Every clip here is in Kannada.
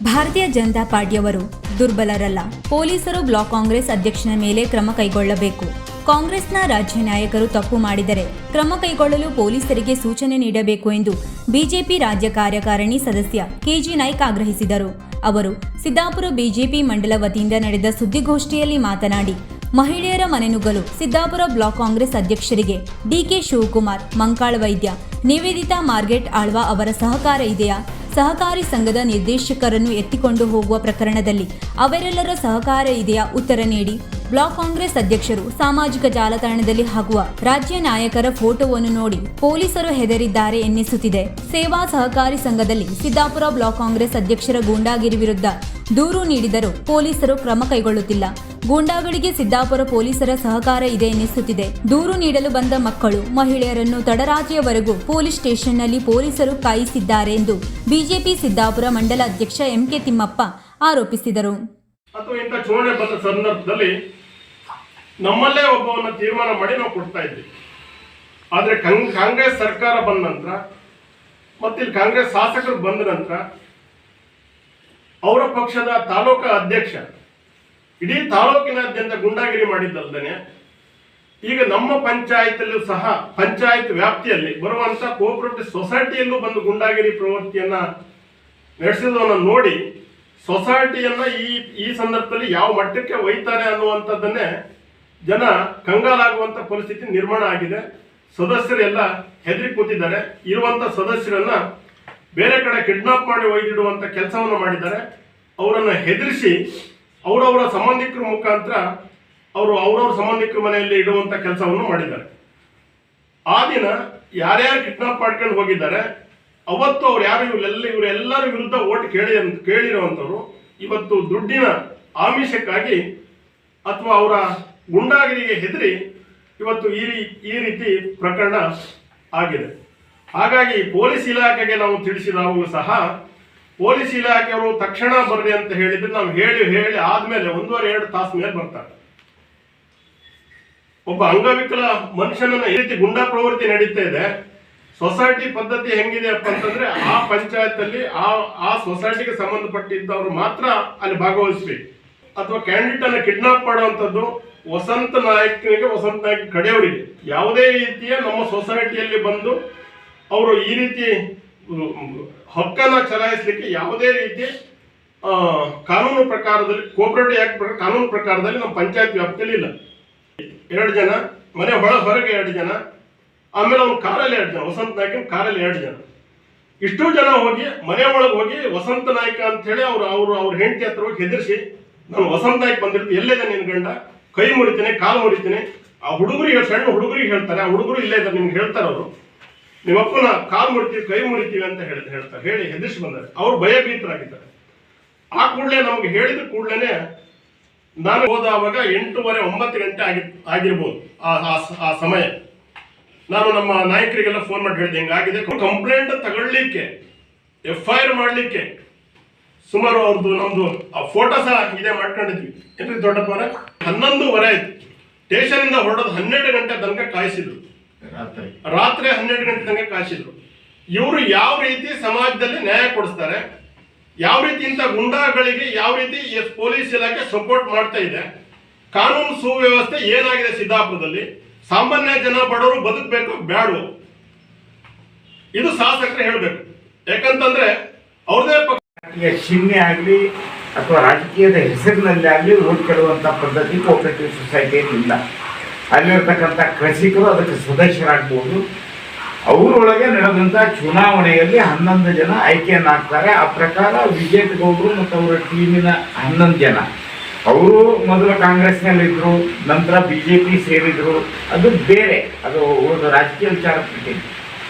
ಭಾರತೀಯ ಜನತಾ ಪಾರ್ಟಿಯವರು ದುರ್ಬಲರಲ್ಲ. ಪೊಲೀಸರು ಬ್ಲಾಕ್ ಕಾಂಗ್ರೆಸ್ ಅಧ್ಯಕ್ಷನ ಮೇಲೆ ಕ್ರಮ ಕೈಗೊಳ್ಳಬೇಕು. ಕಾಂಗ್ರೆಸ್ನ ರಾಜ್ಯ ನಾಯಕರು ತಪ್ಪು ಮಾಡಿದರೆ ಕ್ರಮ ಕೈಗೊಳ್ಳಲು ಪೊಲೀಸರಿಗೆ ಸೂಚನೆ ನೀಡಬೇಕು ಎಂದು ಬಿಜೆಪಿ ರಾಜ್ಯ ಕಾರ್ಯಕಾರಿಣಿ ಸದಸ್ಯ ಕೆಜಿ ನಾಯ್ಕ ಆಗ್ರಹಿಸಿದರು. ಅವರು ಸಿದ್ದಾಪುರ ಬಿಜೆಪಿ ಮಂಡಲ ವತಿಯಿಂದ ನಡೆದ ಸುದ್ದಿಗೋಷ್ಠಿಯಲ್ಲಿ ಮಾತನಾಡಿ, ಮಹಿಳೆಯರ ಮನೆನುಗ್ಗಲು ಸಿದ್ದಾಪುರ ಬ್ಲಾಕ್ ಕಾಂಗ್ರೆಸ್ ಅಧ್ಯಕ್ಷರಿಗೆ ಡಿಕೆ ಶಿವಕುಮಾರ್, ಮಂಕಾಳ ವೈದ್ಯ, ನಿವೇದಿತಾ ಮಾರ್ಗೆಟ್ ಆಳ್ವಾ ಅವರ ಸಹಕಾರ ಇದೆಯಾ? ಸಹಕಾರಿ ಸಂಘದ ನಿರ್ದೇಶಕರನ್ನು ಎತ್ತಿಕೊಂಡು ಹೋಗುವ ಪ್ರಕರಣದಲ್ಲಿ ಅವರೆಲ್ಲರ ಸಹಕಾರ ಇದೆಯಾ? ಉತ್ತರ ನೀಡಿ. ಬ್ಲಾಕ್ ಕಾಂಗ್ರೆಸ್ ಅಧ್ಯಕ್ಷರು ಸಾಮಾಜಿಕ ಜಾಲತಾಣದಲ್ಲಿ ಹಾಕುವ ರಾಜ್ಯ ನಾಯಕರ ಫೋಟೋವನ್ನು ನೋಡಿ ಪೊಲೀಸರು ಹೆದರಿದ್ದಾರೆ ಎನ್ನಿಸುತ್ತಿದೆ. ಸೇವಾ ಸಹಕಾರಿ ಸಂಘದಲ್ಲಿ ಸಿದ್ದಾಪುರ ಬ್ಲಾಕ್ ಕಾಂಗ್ರೆಸ್ ಅಧ್ಯಕ್ಷರ ಗೂಂಡಾಗಿರಿ ವಿರುದ್ಧ ದೂರು ನೀಡಿದರೂ ಪೊಲೀಸರು ಕ್ರಮ ಕೈಗೊಳ್ಳುತ್ತಿಲ್ಲ. ಗೂಂಡಾಗಳಿಗೆ ಸಿದ್ದಾಪುರ ಪೊಲೀಸರ ಸಹಕಾರ ಇದೆ ಎನ್ನಿಸುತ್ತಿದೆ. ದೂರು ನೀಡಲು ಬಂದ ಮಕ್ಕಳು, ಮಹಿಳೆಯರನ್ನು ತಡರಾತ್ರಿಯವರೆಗೂ ಪೊಲೀಸ್ ಸ್ಟೇಷನ್ನಲ್ಲಿ ಪೊಲೀಸರು ಕಾಯಿಸಿದ್ದಾರೆ ಎಂದು ಬಿಜೆಪಿ ಸಿದ್ದಾಪುರ ಮಂಡಲ ಅಧ್ಯಕ್ಷ ಎಂಕೆ ತಿಮ್ಮಪ್ಪ ಆರೋಪಿಸಿದರು. ಅಥವಾ ಇಂಥ ಚುನಾವಣೆ ಬಂದ ಸಂದರ್ಭದಲ್ಲಿ ನಮ್ಮಲ್ಲೇ ಒಬ್ಬವನ್ನ ತೀರ್ಮಾನ ಮಾಡಿ ನಾವು ಕೊಡ್ತಾ ಇದ್ವಿ. ಆದರೆ ಕಾಂಗ್ರೆಸ್ ಸರ್ಕಾರ ಬಂದ ನಂತರ ಮತ್ತಿಲ್ಲಿ ಕಾಂಗ್ರೆಸ್ ಶಾಸಕರು ಬಂದ ನಂತರ ಅವರ ಪಕ್ಷದ ತಾಲೂಕಾ ಅಧ್ಯಕ್ಷ ಇಡೀ ತಾಲೂಕಿನಾದ್ಯಂತ ಗುಂಡಾಗಿರಿ ಮಾಡಿದ್ದಲ್ದೇನೆ ಈಗ ನಮ್ಮ ಪಂಚಾಯತಲ್ಲೂ ಸಹ ಪಂಚಾಯತ್ ವ್ಯಾಪ್ತಿಯಲ್ಲಿ ಬರುವಂತ ಕೋಆಪರೇಟಿವ್ ಸೊಸೈಟಿಯಲ್ಲೂ ಬಂದು ಗುಂಡಾಗಿರಿ ಪ್ರವೃತ್ತಿಯನ್ನ ನಡೆಸಿದವನ್ನ ನೋಡಿ ಸೊಸೈಟಿಯನ್ನ ಈ ಸಂದರ್ಭದಲ್ಲಿ ಯಾವ ಮಟ್ಟಕ್ಕೆ ಒಯ್ತಾರೆ ಅನ್ನುವಂಥದ್ದನ್ನೇ ಜನ ಕಂಗಾಲಾಗುವಂತ ಪರಿಸ್ಥಿತಿ ನಿರ್ಮಾಣ ಆಗಿದೆ. ಸದಸ್ಯರೆಲ್ಲ ಹೆದರಿ ಕೂತಿದ್ದಾರೆ. ಇರುವಂತ ಸದಸ್ಯರನ್ನ ಬೇರೆ ಕಡೆ ಕಿಡ್ನಾಪ್ ಮಾಡಿ ಒಯ್ದಿಡುವಂತ ಕೆಲಸವನ್ನು ಮಾಡಿದ್ದಾರೆ. ಅವರನ್ನು ಹೆದರಿಸಿ ಅವರವರ ಸಂಬಂಧಿಕರ ಮುಖಾಂತರ ಅವರವರ ಸಂಬಂಧಿಕರ ಮನೆಯಲ್ಲಿ ಇಡುವಂತ ಕೆಲಸವನ್ನು ಮಾಡಿದ್ದಾರೆ. ಆ ದಿನ ಯಾರ್ಯಾರು ಕಿಡ್ನಾಪ್ ಮಾಡ್ಕೊಂಡು ಹೋಗಿದ್ದಾರೆ ಅವತ್ತು ಅವ್ರು ಯಾರು ಇವರೆಲ್ಲರ ವಿರುದ್ಧ ಓಟ್ ಕೇಳಿರುವಂಥವ್ರು ಇವತ್ತು ದುಡ್ಡಿನ ಆಮಿಷಕ್ಕಾಗಿ ಅಥವಾ ಅವರ ಗುಂಡಾಗಿರಿಗೆ ಹೆದರಿ ಇವತ್ತು ಈ ರೀತಿ ಪ್ರಕರಣ ಆಗಿದೆ. ಹಾಗಾಗಿ ಪೊಲೀಸ್ ಇಲಾಖೆಗೆ ನಾವು ತಿಳಿಸಿದಾಗಲೂ ಸಹ ಪೊಲೀಸ್ ಇಲಾಖೆಯವರು ತಕ್ಷಣ ಬರ್ರಿ ಅಂತ ಹೇಳಿದ್ರೆ ನಾವು ಹೇಳಿ ಆದ್ಮೇಲೆ 1.5-2 ತಾಸು ಮೇಲೆ ಬರ್ತಾರೆ. ಒಬ್ಬ ಅಂಗವಿಕಲ ಮನುಷ್ಯನನ್ನ ಈ ರೀತಿ ಗುಂಡಾ ಪ್ರವೃತ್ತಿ ನಡೀತಾ ಇದೆ. ಸೊಸೈಟಿ ಪದ್ಧತಿ ಹೆಂಗಿದೆ ಅಪ್ಪ ಅಂತಂದ್ರೆ ಆ ಪಂಚಾಯತ್ ಅಲ್ಲಿ ಆ ಸೊಸೈಟಿಗೆ ಸಂಬಂಧಪಟ್ಟಿದ್ದವರು ಮಾತ್ರ ಅಲ್ಲಿ ಭಾಗವಹಿಸಬೇಕು. ಅಥವಾ ಕ್ಯಾಂಡಿಡೇಟ್ ಅನ್ನ ಕಿಡ್ನಾಪ್ ಮಾಡುವಂಥದ್ದು ವಸಂತ ನಾಯಕ್ ಕಡೆಯವರಿಗೆ ಯಾವುದೇ ರೀತಿಯ ನಮ್ಮ ಸೊಸೈಟಿಯಲ್ಲಿ ಬಂದು ಅವರು ಈ ರೀತಿ ಹಕ್ಕನ್ನ ಚಲಾಯಿಸಲಿಕ್ಕೆ ಯಾವುದೇ ರೀತಿ ಕಾನೂನು ಪ್ರಕಾರದಲ್ಲಿ ಕೋಆಪರೇಟಿವ್ ಆಕ್ಟ್ ಕಾನೂನು ಪ್ರಕಾರದಲ್ಲಿ ನಮ್ಮ ಪಂಚಾಯತ್ ವ್ಯಾಪ್ತಿಯಲ್ಲಿ ಇಲ್ಲ. 2 ಜನ, ಮನೆ ಹೊರಗೆ 2 ಜನ, ಆಮೇಲೆ ಅವ್ನ ಕಾರಲ್ಲಿ 2 ಜನ, ವಸಂತ ನಾಯ್ಕನ ಕಾರಲ್ಲಿ 2 ಜನ, ಇಷ್ಟೂ ಜನ ಹೋಗಿ ಮನೆ ಒಳಗೆ ಹೋಗಿ ವಸಂತ ನಾಯ್ಕ ಅಂತ ಹೇಳಿ ಅವ್ರ ಹೆಂಡತಿ ಹತ್ರ ಹೋಗಿ ಹೆದರಿಸಿ, ನಾನು ವಸಂತ ನಾಯ್ಕ ಬಂದಿರ್ತೀನಿ, ಎಲ್ಲಿದೆ ನಿನ್ ಗಂಡ, ಕೈ ಮುರಿತೀನಿ, ಕಾಲು ಮುರಿತೀನಿ. ಆ ಹುಡುಗರಿಗೆ ಸಣ್ಣ ಹುಡುಗರಿಗೆ ಹೇಳ್ತಾರೆ, ಆ ಹುಡುಗರು ಇಲ್ಲೇ ಇದ್ದಾರೆ ನಿಮ್ಗೆ ಹೇಳ್ತಾರೆ, ಅವರು ನಿಮ್ಮಪ್ಪನ ಕಾಲು ಮುರಿತೀವಿ, ಕೈ ಮುರಿತೀವಿ ಅಂತ ಹೇಳ್ತಾರೆ, ಹೇಳಿ ಹೆದರಿಸಿ ಬಂದಾರೆ. ಅವ್ರು ಭಯಭೀತರಾಗಿದ್ದಾರೆ. ಆ ಕೂಡಲೇ ನಮ್ಗೆ ಹೇಳಿದ ಕೂಡಲೇ ನಾನು ಹೋದವಾಗ 8:30-9 ಗಂಟೆ ಆಗಿರ್ಬೋದು ಆ ಸಮಯ. ನಾನು ನಮ್ಮ ನಾಯಕರಿಗೆಲ್ಲ ಫೋನ್ ಮಾಡಿ ಹೇಳಿದೆ, ಹಿಂಗಾಗಿದೆ, ಕಂಪ್ಲೇಂಟ್ ತಗೊಳ್ಳಿಕ್ಕೆ, FIR ಮಾಡಲಿಕ್ಕೆ ಸುಮಾರು ಅವ್ರದ್ದು ನಮ್ದು ಆ ಫೋಟೋ ಸಹ ಇದೇ ಮಾಡ್ಕೊಂಡಿದ್ವಿ. ಏನ್ರಿ ದೊಡ್ಡಪ್ಪನ 11:30 ಆಯ್ತು. ಸ್ಟೇಷನ್ ಇಂದ ಹೊರಡೋದು 12 ಗಂಟೆ ತನಕ ಕಾಯಿಸಿದ್ರು. ರಾತ್ರಿ 12 ಗಂಟೆ ತನಕ ಕಾಯಿಸಿದ್ರು. ಇವರು ಯಾವ ರೀತಿ ಸಮಾಜದಲ್ಲಿ ನ್ಯಾಯ ಕೊಡಿಸ್ತಾರೆ, ಯಾವ ರೀತಿ ಇಂಥ ಗುಂಡಾಗಳಿಗೆ ಯಾವ ರೀತಿ ಪೊಲೀಸ್ ಇಲಾಖೆ ಸಪೋರ್ಟ್ ಮಾಡ್ತಾ ಇದೆ, ಕಾನೂನು ಸುವ್ಯವಸ್ಥೆ ಏನಾಗಿದೆ ಸಿದ್ದಾಪುರದಲ್ಲಿ, ಸಾಮಾನ್ಯ ಜನ ಬಡವರು ಬದುಕಬೇಕು ಬೇಡವು, ಇದು ಶಾಸಕರು ಹೇಳಬೇಕು. ಯಾಕಂತಂದ್ರೆ ಅವ್ರದೇ ಚಿಹ್ನೆ ಆಗಲಿ ಅಥವಾ ರಾಜಕೀಯದ ಹೆಸರಿನಲ್ಲಿ ಆಗಲಿ ಓಟ್ ಕೆಡುವಂಥ ಪದ್ಧತಿ ಕೋಆಪರೇಟಿವ್ ಸೊಸೈಟಿಯಲ್ಲಿ ಇಲ್ಲ. ಅಲ್ಲಿರ್ತಕ್ಕಂಥ ಕೃಷಿಕರು ಅದಕ್ಕೆ ಸದಸ್ಯರಾಗ್ಬೋದು. ಅವರೊಳಗೆ ನಡೆದಂಥ ಚುನಾವಣೆಯಲ್ಲಿ 11 ಜನ ಆಯ್ಕೆಯನ್ನಾಗ್ತಾರೆ. ಆ ಪ್ರಕಾರ ವಿಜೇತ್ ಗೌಡರು ಮತ್ತು ಅವರ ಟೀಮಿನ 11 ಜನ ಅವರು ಮೊದಲು ಕಾಂಗ್ರೆಸ್ನಲ್ಲಿದ್ದರು, ನಂತರ BJP ಸೇರಿದರು. ಅದು ಬೇರೆ, ಅದು ಒಂದು ರಾಜಕೀಯ ವಿಚಾರ ಬಿಟ್ಟಿದೆ.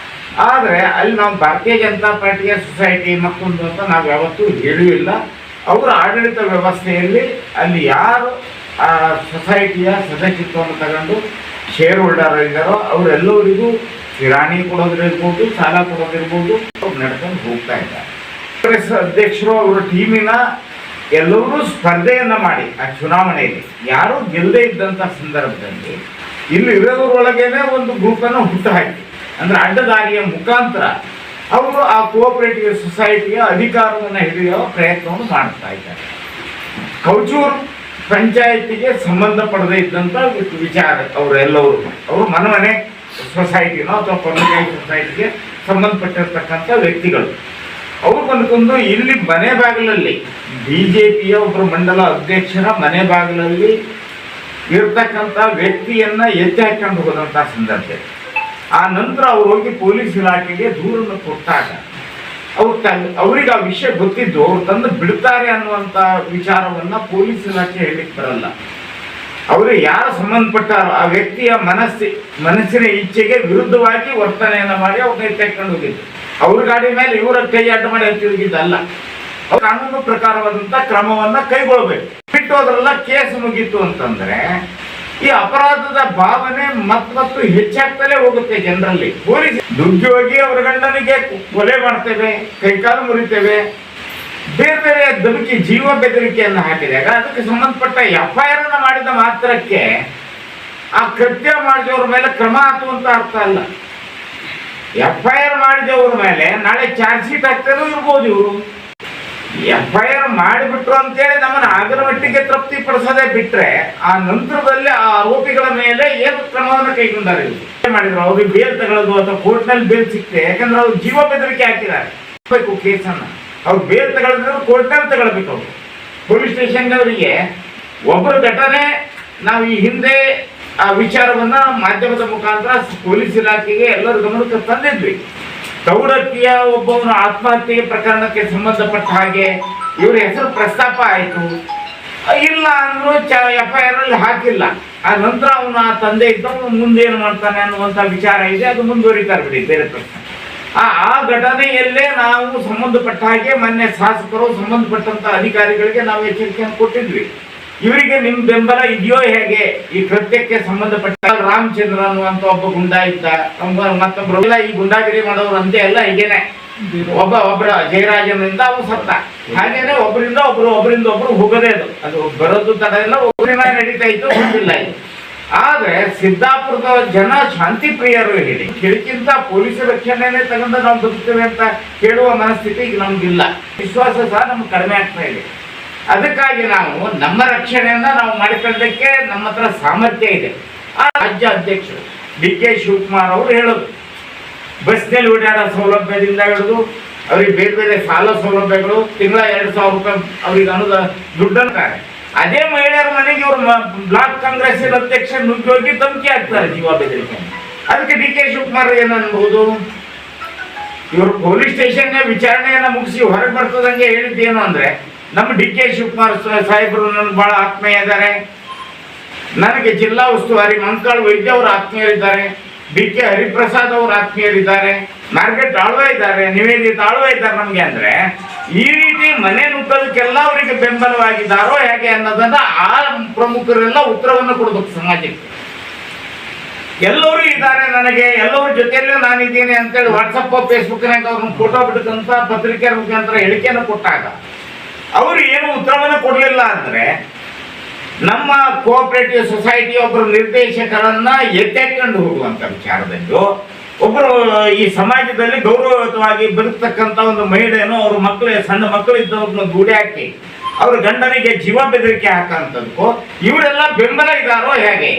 ಆದರೆ ಅಲ್ಲಿ ನಾವು ಭಾರತೀಯ ಜನತಾ ಪಾರ್ಟಿಯ ಸೊಸೈಟಿ ಮತ್ತೊಂದು ಅಂತ ನಾವು ಯಾವತ್ತೂ ಹೇಳುವಿಲ್ಲ. ಅವರ ಆಡಳಿತ ವ್ಯವಸ್ಥೆಯಲ್ಲಿ ಅಲ್ಲಿ ಯಾರು ಆ ಸೊಸೈಟಿಯ ಸದಸ್ಯತ್ವವನ್ನು ತಗೊಂಡು ಶೇರ್ ಹೋಲ್ಡರ್ ಇದ್ದಾರೋ ಅವರೆಲ್ಲರಿಗೂ ಕಿರಾಣಿ ಕೊಡೋದಿರ್ಬೋದು, ಸಾಲ ಕೊಡೋದಿರ್ಬೋದು, ಅವ್ರು ನಡ್ಕೊಂಡು ಹೋಗ್ತಾ ಇದ್ದಾರೆ. ಕಾಂಗ್ರೆಸ್ ಅಧ್ಯಕ್ಷರು ಅವರ ಟೀಮಿನ ಎಲ್ಲರೂ ಸ್ಪರ್ಧೆಯನ್ನು ಮಾಡಿ ಆ ಚುನಾವಣೆಯಲ್ಲಿ ಯಾರೂ ಗೆಲ್ಲದೇ ಇದ್ದಂಥ ಸಂದರ್ಭದಲ್ಲಿ ಇಲ್ಲಿ ಇರೋದ್ರೊಳಗೇನೆ ಒಂದು ಗ್ರೂಪನ್ನು ಹುಟ್ಟು ಹಾಕಿ, ಅಂದರೆ ಅಡ್ಡದಾರಿಯ ಮುಖಾಂತರ ಅವರು ಆ ಕೋಆಪರೇಟಿವ್ ಸೊಸೈಟಿಯ ಅಧಿಕಾರವನ್ನು ಹಿಡಿಯುವ ಪ್ರಯತ್ನವನ್ನು ಮಾಡ್ತಾ ಇದ್ದಾರೆ. ಕೌಚೂರು ಪಂಚಾಯತಿಗೆ ಸಂಬಂಧಪಡದೇ ಇದ್ದಂಥ ವಿಚಾರ ಅವರೆಲ್ಲವರು ಅವರು ಮನೆ ಸೊಸೈಟಿನೋ ಅಥವಾ ಪಂಚಾಯತ್ ಸೊಸೈಟಿಗೆ ಸಂಬಂಧಪಟ್ಟಿರ್ತಕ್ಕಂಥ ವ್ಯಕ್ತಿಗಳು. ಅವರು ಬಂದ್ಕೊಂಡು ಇಲ್ಲಿ ಮನೆ ಬಾಗಿಲಲ್ಲಿ ಬಿಜೆಪಿಯ ಒಬ್ಬರು ಮಂಡಲ ಅಧ್ಯಕ್ಷರ ಮನೆ ಬಾಗಿಲಲ್ಲಿ ಇರ್ತಕ್ಕಂಥ ವ್ಯಕ್ತಿಯನ್ನ ಎತ್ತಿ ಹಾಕೊಂಡು ಹೋದಂಥ ಸಂದರ್ಭ. ಆ ನಂತರ ಅವ್ರು ಹೋಗಿ ಪೊಲೀಸ್ ಇಲಾಖೆಗೆ ದೂರನ್ನು ಕೊಟ್ಟಾಗ ಅವ್ರಿಗೆ ಆ ವಿಷಯ ಗೊತ್ತಿದ್ದು ಅವ್ರು ತಂದು ಬಿಡ್ತಾರೆ ಅನ್ನುವಂಥ ವಿಚಾರವನ್ನ ಪೊಲೀಸ್ ಇಲಾಖೆ ಹೇಳಲಿಕ್ಕೆ ಬರಲ್ಲ. ಅವರು ಯಾರು ಸಂಬಂಧಪಟ್ಟಾರೋ ಆ ವ್ಯಕ್ತಿಯ ಮನಸ್ಸಿನ ಇಚ್ಛೆಗೆ ವಿರುದ್ಧವಾಗಿ ವರ್ತನೆಯನ್ನ ಮಾಡಿ ಅವ್ರನ್ನ ಎತ್ತಿಕೊಂಡು ಹೋಗಿದ್ದು. ಅವ್ರ ಗಾಡಿ ಮೇಲೆ ಇವರ ಕೈ ಅಡ್ಡ ಮಾಡಿ ಎತ್ತಿ ಹೋಗಿದ್ದಲ್ಲ. ಕಾನೂನು ಪ್ರಕಾರವಾದಂಥ ಕ್ರಮವನ್ನ ಕೈಗೊಳ್ಬೇಕು. ಬಿಟ್ಟು ಹೋದ್ರಲ್ಲ ಕೇಸ್ ಮುಗೀತು ಅಂತಂದ್ರೆ ಈ ಅಪರಾಧದ ಭಾವನೆ ಮತ್ತು ಹೆಚ್ಚಾಗ್ತಲೇ ಹೋಗುತ್ತೆ ಜನರಲ್ಲಿ. ಪೊಲೀಸ್ ದುಡ್ಡೋಗಿ ಅವ್ರ ಗಂಡನಿಗೆ ಕೊಲೆ ಮಾಡ್ತೇವೆ, ಕೈಕಾಲು ಮುರಿತೇವೆ, ಬೇರೆ ಬೇರೆ ಧಮಕಿ ಜೀವ ಬೆದರಿಕೆಯನ್ನು ಹಾಕಿದಾಗ ಅದಕ್ಕೆ ಸಂಬಂಧಪಟ್ಟ FIR ಅನ್ನ ಮಾಡಿದ ಮಾತ್ರಕ್ಕೆ ಆ ಕೃತ್ಯ ಮಾಡಿದವ್ರ ಮೇಲೆ ಕ್ರಮ ಹಾಕುವಂತ ಅರ್ಥ ಅಲ್ಲ. FIR ಮಾಡಿದವ್ರ ಮೇಲೆ ನಾಳೆ ಚಾರ್ಜ್ ಶೀಟ್ ಹಾಕ್ತಾರೋ ಇರ್ಬೋದು. ಇವರು FIR ಮಾಡಿಬಿಟ್ರು ಅಂತೇಳಿ ನಮ್ಮನ್ನ ಆಗರ ಮಟ್ಟಿಗೆ ತೃಪ್ತಿ ಪಡಿಸೋದೇ ಬಿಟ್ರೆ ಆ ನಂತರದಲ್ಲಿ ಆ ಆರೋಪಿಗಳ ಮೇಲೆ ಏನು ಕ್ರಮವನ್ನು ಕೈಗೊಂಡಾರೆ ಮಾಡಿದ್ರು. ಅವ್ರಿಗೆ ಬೇಲ್ ತಗೊಳ್ಳೋದು ಅಥವಾ ಕೋರ್ಟ್ನಲ್ಲಿ ಬೇಲ್ ಸಿಕ್ತೆ, ಯಾಕಂದ್ರೆ ಅವ್ರು ಜೀವ ಬೆದರಿಕೆ ಹಾಕಿದ್ದಾರೆ ಕೇಸನ್ನ. ಅವ್ರು ಬೇಲ್ ತಗೊಳಿದ್ರೆ ಕೋರ್ಟ್ನಲ್ಲಿ ತಗೊಳ್ಬೇಕು. ಅವರು ಪೊಲೀಸ್ ಸ್ಟೇಷನ್ನವರಿಗೆ ಒಬ್ಬರು ಘಟನೆ ನಾವು ಈ ಹಿಂದೆ ಆ ವಿಚಾರವನ್ನ ಮಾಧ್ಯಮದ ಮುಖಾಂತರ ಪೊಲೀಸ್ ಇಲಾಖೆಗೆ ಎಲ್ಲರ ಗಮನಕ್ಕೆ ತಂದಿದ್ವಿ. ದೌಡಕ್ಕಿಯ ಒಬ್ಬವನ ಆತ್ಮಹತ್ಯೆ ಪ್ರಕರಣಕ್ಕೆ ಸಂಬಂಧಪಟ್ಟ ಹಾಗೆ ಇವ್ರ ಹೆಸರು ಪ್ರಸ್ತಾಪ ಆಯಿತು. ಇಲ್ಲ ಅಂದ್ರು FIR ಅಲ್ಲಿ ಹಾಕಿಲ್ಲ. ಆ ನಂತರ ಅವನ ತಂದೆ ಇದ್ದವನು ಮುಂದೆ ಏನು ಮಾಡ್ತಾನೆ ಅನ್ನುವಂಥ ವಿಚಾರ ಇದೆ, ಅದು ಮುಂದುವರಿತಾರೆ ಬಿಡಿ, ಬೇರೆ ಪ್ರಶ್ನೆ. ಆ ಘಟನೆಯಲ್ಲೇ ನಾವು ಸಂಬಂಧಪಟ್ಟ ಹಾಗೆ ಮೊನ್ನೆ ಶಾಸಕರು ಸಂಬಂಧಪಟ್ಟಂತ ಅಧಿಕಾರಿಗಳಿಗೆ ನಾವು ಎಚ್ಚರಿಕೆಯನ್ನು ಕೊಟ್ಟಿದ್ವಿ. ಇವರಿಗೆ ನಿಮ್ ಬೆಂಬಲ ಇದೆಯೋ ಹೇಗೆ? ಈ ಕೃತ್ಯಕ್ಕೆ ಸಂಬಂಧಪಟ್ಟ ರಾಮಚಂದ್ರ ಅನ್ನುವಂತ ಒಬ್ಬ ಗುಂಡಾ ಇದ್ದ, ಮತ್ತೊಬ್ರು ಈ ಗುಂಡಾಗಿರಿ ಮಾಡೋರು ಅಂತೆ ಎಲ್ಲ ಹೀಗೇನೆ. ಒಬ್ಬರ ಜಯರಾಜನಿಂದ ಅವನು ಸತ್ತ, ಹಾಗೇನೆ ಒಬ್ಬರಿಂದ ಒಬ್ರು ಹೋಗೋದೇ ಅದು ಬರೋದು ತಡ ಇಲ್ಲ, ಒಬ್ಬರಿನ ನಡೀತಾ ಇತ್ತು, ಗೊತ್ತಿಲ್ಲ ಇದು. ಆದ್ರೆ ಸಿದ್ದಾಪುರದ ಜನ ಶಾಂತಿ ಪ್ರಿಯರು ಹೇಳಿ ಕೇಳಿಕ್ಕಿಂತ ಪೊಲೀಸ್ ರಕ್ಷಣೆನೇ ತಗೊಂಡು ನಾವು ಬದುಕ್ತೇವೆ ಅಂತ ಹೇಳುವ ಮನಸ್ಥಿತಿ ಈಗ ನಮ್ಗಿಲ್ಲ. ವಿಶ್ವಾಸ ಸಹ ನಮ್ಗೆ ಕಡಿಮೆ ಆಗ್ತಾ ಇದೆ. ಅದಕ್ಕಾಗಿ ನಾವು ನಮ್ಮ ರಕ್ಷಣೆಯನ್ನ ನಾವು ಮಾಡಿಕೊಳ್ಳಲಿಕ್ಕೆ ನಮ್ಮ ಹತ್ರ ಸಾಮರ್ಥ್ಯ ಇದೆ. ಆ ರಾಜ್ಯ ಅಧ್ಯಕ್ಷರು DK ಶಿವಕುಮಾರ್ ಅವರು ಹೇಳೋದು, ಬಸ್ನಲ್ಲಿ ಓಡಾಡೋ ಸೌಲಭ್ಯದಿಂದ ಹಿಡಿದು ಅವ್ರಿಗೆ ಬೇರೆ ಬೇರೆ ಸಾಲ ಸೌಲಭ್ಯಗಳು, ತಿಂಗಳ 2,000 ರೂಪಾಯಿ ಅವ್ರಿಗೆ ದುಡ್ಡಂತಾರೆ. ಅದೇ ಮಹಿಳೆಯರ ಮನೆಗೆ ಇವರು ಬ್ಲಾಕ್ ಕಾಂಗ್ರೆಸ್ ಅಧ್ಯಕ್ಷ ನುಗ್ಗಿ ಧಮಕಿ ಹಾಕ್ತಾರೆ ಜೀವ ಬೆದರಿಕೆ. ಅದಕ್ಕೆ DK ಶಿವಕುಮಾರ್ ಏನ್ ಅನ್ಬಹುದು, ಇವರು ಪೊಲೀಸ್ ಸ್ಟೇಷನ್ ವಿಚಾರಣೆಯನ್ನ ಮುಗಿಸಿ ಹೊರಗೆ ಬರ್ತದಂಗೆ ಹೇಳಿದ್ದೇನು ಅಂದ್ರೆ, ನಮ್ಮ DK ಶಿವಕುಮಾರ್ ಸಾಹೇಬರು ನನ್ಗೆ ಬಹಳ ಆತ್ಮೀಯ ಇದ್ದಾರೆ, ನನಗೆ ಜಿಲ್ಲಾ ಉಸ್ತುವಾರಿ ಮಂಕಾಳ್ ವೈದ್ಯ ಅವರು ಆತ್ಮೀಯರಿದ್ದಾರೆ, DK ಹರಿಪ್ರಸಾದ್ ಅವರು ಆತ್ಮೀಯರಿದ್ದಾರೆ, ಮಾರ್ಕೆಟ್ ಆಳ್ವ ಇದ್ದಾರೆ, ನಿವೇದಿತ ಆಳ್ವ ಇದ್ದಾರೆ ನಮ್ಗೆ. ಅಂದ್ರೆ ಈ ರೀತಿ ಮನೆ ನುಗ್ಗೋದಕ್ಕೆಲ್ಲ ಅವರಿಗೆ ಬೆಂಬಲವಾಗಿದ್ದಾರೋ ಹೇಗೆ ಅನ್ನೋದನ್ನ ಆ ಪ್ರಮುಖರೆಲ್ಲ ಉತ್ತರವನ್ನು ಕೊಡ್ಬೇಕು ಸಮಾಜಕ್ಕೆ. ಎಲ್ಲರೂ ಇದ್ದಾರೆ ನನಗೆ, ಎಲ್ಲರ ಜೊತೆಯಲ್ಲೂ ನಾನಿದ್ದೀನಿ ಅಂತೇಳಿ ವಾಟ್ಸಪ್ ಫೇಸ್ಬುಕ್ನಾಗ ಅವ್ರನ್ನ ಫೋಟೋ ಬಿಡ್ತಂತ ಪತ್ರಿಕೆ ಮುಖಾಂತರ ಹೇಳಿಕೆಯನ್ನು ಕೊಟ್ಟಾಗ ಅವರು ಏನು ಉತ್ತರವನ್ನು ಕೊಡಲಿಲ್ಲ ಅಂದ್ರೆ, ನಮ್ಮ ಕೋಆಪರೇಟಿವ್ ಸೊಸೈಟಿ ಒಬ್ಬರು ನಿರ್ದೇಶಕರನ್ನ ಎತ್ತೆಕೊಂಡು ಹೋಗುವಂತ ವಿಚಾರದಲ್ಲಿ ಒಬ್ಬರು ಈ ಸಮಾಜದಲ್ಲಿ ಗೌರವಯುತವಾಗಿ ಬದುಕ್ತಕ್ಕಂಥ ಒಂದು ಮಹಿಳೆಯನ್ನು ಅವ್ರ ಮಕ್ಕಳು ಸಣ್ಣ ಮಕ್ಕಳು ಇದ್ದವ್ರನ್ನ ಗೂಡೆ ಹಾಕಿ ಅವ್ರ ಗಂಡನಿಗೆ ಜೀವ ಬೆದರಿಕೆ ಹಾಕಂತದಕ್ಕೂ ಇವರೆಲ್ಲ ಬೆಂಬಲ ಇದ್ದಾರೋ ಹೇಗೆ?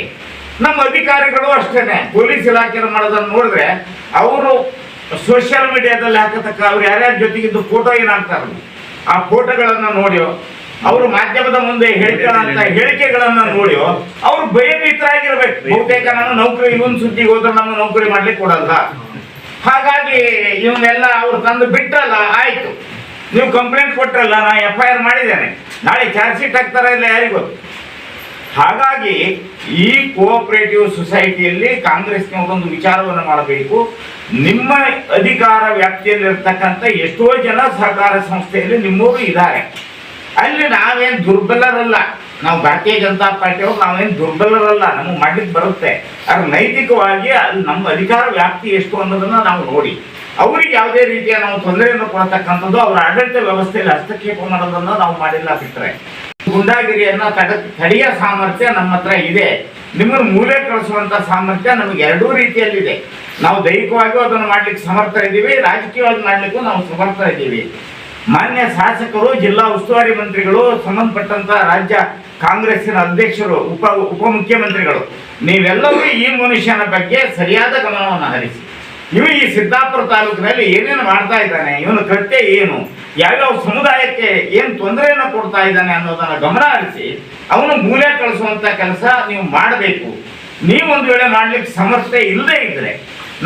ನಮ್ಮ ಅಧಿಕಾರಿಗಳು ಅಷ್ಟೇನೆ ಪೊಲೀಸ್ ಇಲಾಖೆ ಮಾಡೋದನ್ನ ನೋಡಿದ್ರೆ ಅವರು ಸೋಷಿಯಲ್ ಮೀಡಿಯಾದಲ್ಲಿ ಹಾಕತಕ್ಕ ಅವ್ರು ಯಾರ್ಯಾರ ಜೊತೆಗಿದ್ದು ಫೋಟೋ ಏನಾಗ್ತಾರಲ್ಲ ಆ ಫೋಟೋಗಳನ್ನ ನೋಡಿಯೋ, ಅವರು ಮಾಧ್ಯಮದ ಮುಂದೆ ಹೇಳ್ಕೊಳ್ಳಂತ ಹೇಳಿಕೆಗಳನ್ನ ನೋಡಿಯೋ ಅವ್ರು ಭಯಭೀತರಾಗಿರ್ಬೇಕು. ಬಹುತೇಕ ನಾನು ನೌಕರಿ ಇವನ್ ಸುದ್ದಿಗೆ ಹೋದ್ರೆ ನಮ್ಮ ನೌಕರಿ ಮಾಡ್ಲಿಕ್ಕೆ ಕೊಡಲ್ಲ, ಹಾಗಾಗಿ ಇವನ್ನೆಲ್ಲ ಅವ್ರು ತಂದು ಬಿಟ್ರಲ್ಲ, ಆಯ್ತು ನೀವು ಕಂಪ್ಲೇಂಟ್ ಕೊಟ್ರಲ್ಲ, ನಾ FIR ಮಾಡಿದ್ದೇನೆ, ನಾಳೆ ಚಾರ್ಜ್ ಶೀಟ್ ಹಾಕ್ತಾರ ಇಲ್ಲ ಯಾರಿಗೂ ಗೊತ್ತು. ಹಾಗಾಗಿ ಈ ಕೋಆಪರೇಟಿವ್ ಸೊಸೈಟಿಯಲ್ಲಿ ಕಾಂಗ್ರೆಸ್ನವರೊಂದು ವಿಚಾರವನ್ನು ಮಾಡಬೇಕು. ನಿಮ್ಮ ಅಧಿಕಾರ ವ್ಯಾಪ್ತಿಯಲ್ಲಿರ್ತಕ್ಕಂಥ ಎಷ್ಟೋ ಜನ ಸಹಕಾರ ಸಂಸ್ಥೆಯಲ್ಲಿ ನಿಮ್ಮವರು ಇದ್ದಾರೆ, ಅಲ್ಲಿ ನಾವೇನು ದುರ್ಬಲರಲ್ಲ. ನಾವು ಭಾರತೀಯ ಜನತಾ ಪಾರ್ಟಿಯವರು ನಾವೇನು ದುರ್ಬಲರಲ್ಲ, ನಮಗೆ ಮಾಡ್ಲಿಕ್ಕೆ ಬರುತ್ತೆ. ಆದ್ರೆ ನೈತಿಕವಾಗಿ ಅಲ್ಲಿ ನಮ್ಮ ಅಧಿಕಾರ ವ್ಯಾಪ್ತಿ ಎಷ್ಟು ಅನ್ನೋದನ್ನ ನಾವು ನೋಡಿ ಅವ್ರಿಗೆ ಯಾವುದೇ ರೀತಿಯ ನಾವು ತೊಂದರೆಯನ್ನು ಕೊಡತಕ್ಕಂಥದ್ದು, ಅವರ ಆಡಳಿತ ವ್ಯವಸ್ಥೆಯಲ್ಲಿ ಹಸ್ತಕ್ಷೇಪ ಮಾಡೋದನ್ನ ನಾವು ಮಾಡಿಲ್ಲ ಬಿಟ್ರೆ ಗುಂಡಾಗಿರಿಯನ್ನ ತಡೆಯ ಸಾಮರ್ಥ್ಯ ನಮ್ಮ ಹತ್ರ ಇದೆ. ನಿಮ್ಮನ್ನು ಮೂಲೆ ಕಳಿಸುವಂತ ಸಾಮರ್ಥ್ಯ ನಮಗೆ ಎರಡೂ ರೀತಿಯಲ್ಲಿದೆ. ನಾವು ದೈಹಿಕವಾಗಿಯೂ ಅದನ್ನು ಮಾಡ್ಲಿಕ್ಕೆ ಸಮರ್ಥ ಇದ್ದೀವಿ, ರಾಜಕೀಯವಾಗಿ ಮಾಡ್ಲಿಕ್ಕೂ ನಾವು ಸಮರ್ಥ ಇದ್ದೀವಿ. ಮಾನ್ಯ ಶಾಸಕರು, ಜಿಲ್ಲಾ ಉಸ್ತುವಾರಿ ಮಂತ್ರಿಗಳು, ಸಂಬಂಧಪಟ್ಟಂತ ರಾಜ್ಯ ಕಾಂಗ್ರೆಸ್ಸಿನ ಅಧ್ಯಕ್ಷರು, ಉಪಮುಖ್ಯಮಂತ್ರಿಗಳು, ನೀವೆಲ್ಲರೂ ಈ ಮನುಷ್ಯನ ಬಗ್ಗೆ ಸರಿಯಾದ ಗಮನವನ್ನು ಹರಿಸಿ. ಇವು ಈ ಸಿದ್ದಾಪುರ ತಾಲೂಕಿನಲ್ಲಿ ಏನೇನು ಮಾಡ್ತಾ ಇದ್ದಾನೆ, ಇವನ ಕೃತ್ಯ ಏನು, ಯಾವ್ಯಾವ ಸಮುದಾಯಕ್ಕೆ ಏನು ತೊಂದರೆಯನ್ನು ಕೊಡ್ತಾ ಇದ್ದಾನೆ ಅನ್ನೋದನ್ನ ಗಮನ ಹರಿಸಿ ಅವನು ಮೂಲೆ ಕಳಿಸುವಂತ ಕೆಲಸ ನೀವು ಮಾಡಬೇಕು. ನೀವೊಂದು ವೇಳೆ ಮಾಡ್ಲಿಕ್ಕೆ ಸಮರ್ಥೆ ಇಲ್ಲದೆ ಇದ್ರೆ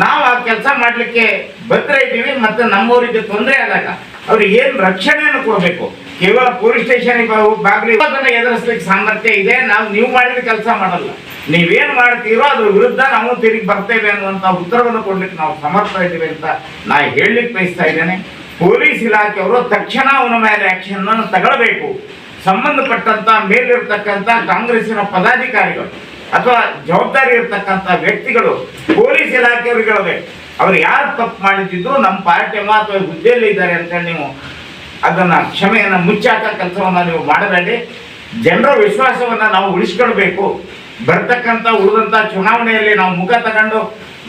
ನಾವು ಆ ಕೆಲಸ ಮಾಡ್ಲಿಕ್ಕೆ ಭದ್ರ ಇದ್ದೀವಿ. ಮತ್ತೆ ನಮ್ಮವರಿಗೆ ತೊಂದರೆ ಆದಾಗ ಅವ್ರಿಗೆ ಏನು ರಕ್ಷಣೆಯನ್ನು ಕೊಡಬೇಕು. ಕೇವಲ ಪೊಲೀಸ್ ಸ್ಟೇಷನ್ಗೆ ಬಾಗಿಲಿ ಅದನ್ನು ಎದುರಿಸ್ಲಿಕ್ಕೆ ಸಾಮರ್ಥ್ಯ ಇದೆ. ನೀವು ಮಾಡಿದ ಕೆಲಸ ಮಾಡಲ್ಲ, ನೀವೇನು ಮಾಡ್ತೀರೋ ಅದ್ರ ವಿರುದ್ಧ ನಾವು ತಿರುಗಿ ಬರ್ತೇವೆ ಅನ್ನುವಂಥ ಉತ್ತರವನ್ನು ಕೊಡ್ಲಿಕ್ಕೆ ನಾವು ಸಮರ್ಥ ಇದ್ದೀವಿ ಅಂತ ನಾ ಹೇಳಲಿಕ್ಕೆ ಬಯಸ್ತಾ ಇದ್ದೇನೆ. ಪೊಲೀಸ್ ಇಲಾಖೆಯವರು ತಕ್ಷಣ ಅವನ ಮೇಲೆ ಆಕ್ಷನ್ ಅನ್ನು ತಗೊಳ್ಬೇಕು. ಸಂಬಂಧಪಟ್ಟಂತ ಮೇಲಿರ್ತಕ್ಕಂಥ ಕಾಂಗ್ರೆಸ್ಸಿನ ಪದಾಧಿಕಾರಿಗಳು ಅಥವಾ ಜವಾಬ್ದಾರಿ ಇರ್ತಕ್ಕಂಥ ವ್ಯಕ್ತಿಗಳು ಪೊಲೀಸ್ ಇಲಾಖೆಯವ್ರಿಗೆ ಹೇಳಬೇಕು, ಅವ್ರು ಯಾರು ತಪ್ಪು ಮಾಡಿದ್ರು ನಮ್ಮ ಪಾರ್ಟಿ ಅಥವಾ ಹುದ್ದೆಯಲ್ಲಿ ಇದ್ದಾರೆ ಅಂತೇಳಿ ನೀವು ಅದನ್ನ ಕ್ಷಮೆಯನ್ನು ಮುಚ್ಚಾಕ ಕೆಲಸವನ್ನ ನೀವು ಮಾಡಬೇಡಿ. ಜನರ ವಿಶ್ವಾಸವನ್ನ ನಾವು ಉಳಿಸ್ಕೊಳ್ಬೇಕು. ಬರ್ತಕ್ಕಂಥ ಉಳಿದಂಥ ಚುನಾವಣೆಯಲ್ಲಿ ನಾವು ಮುಖ ತಗೊಂಡು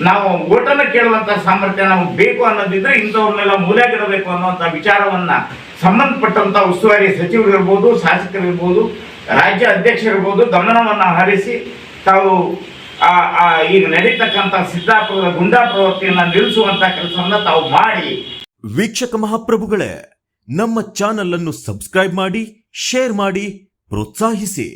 ನಾವು ಓಟನ್ನು ಕೇಳುವಂಥ ಸಾಮರ್ಥ್ಯ ನಮಗೆ ಬೇಕು ಅನ್ನೋದಿದ್ರೆ ಇಂಥವ್ರನ್ನೆಲ್ಲ ಮೂಲೆಗಿಡಬೇಕು ಅನ್ನುವಂಥ ವಿಚಾರವನ್ನ ಸಂಬಂಧಪಟ್ಟಂತ ಉಸ್ತುವಾರಿ ಸಚಿವರು ಇರ್ಬೋದು, ಶಾಸಕರಿರ್ಬೋದು, ರಾಜ್ಯ ಅಧ್ಯಕ್ಷರಿರ್ಬೋದು ಗಮನವನ್ನ ಹರಿಸಿ ತಾವು ಈಗ ನಡೀತಕ್ಕಂಥ ಸಿದ್ದಾಪುರದ ಗುಂಡಾ ಪ್ರವೃತ್ತಿಯನ್ನು ನಿಲ್ಲಿಸುವಂತ ಕೆಲಸವನ್ನ ತಾವು ಮಾಡಿ. ವೀಕ್ಷಕ ಮಹಾಪ್ರಭುಗಳೇ, ನಮ್ಮ ಚಾನಲ್ ಅನ್ನು ಸಬ್ಸ್ಕ್ರೈಬ್ ಮಾಡಿ, ಶೇರ್ ಮಾಡಿ, ಪ್ರೋತ್ಸಾಹಿಸಿ.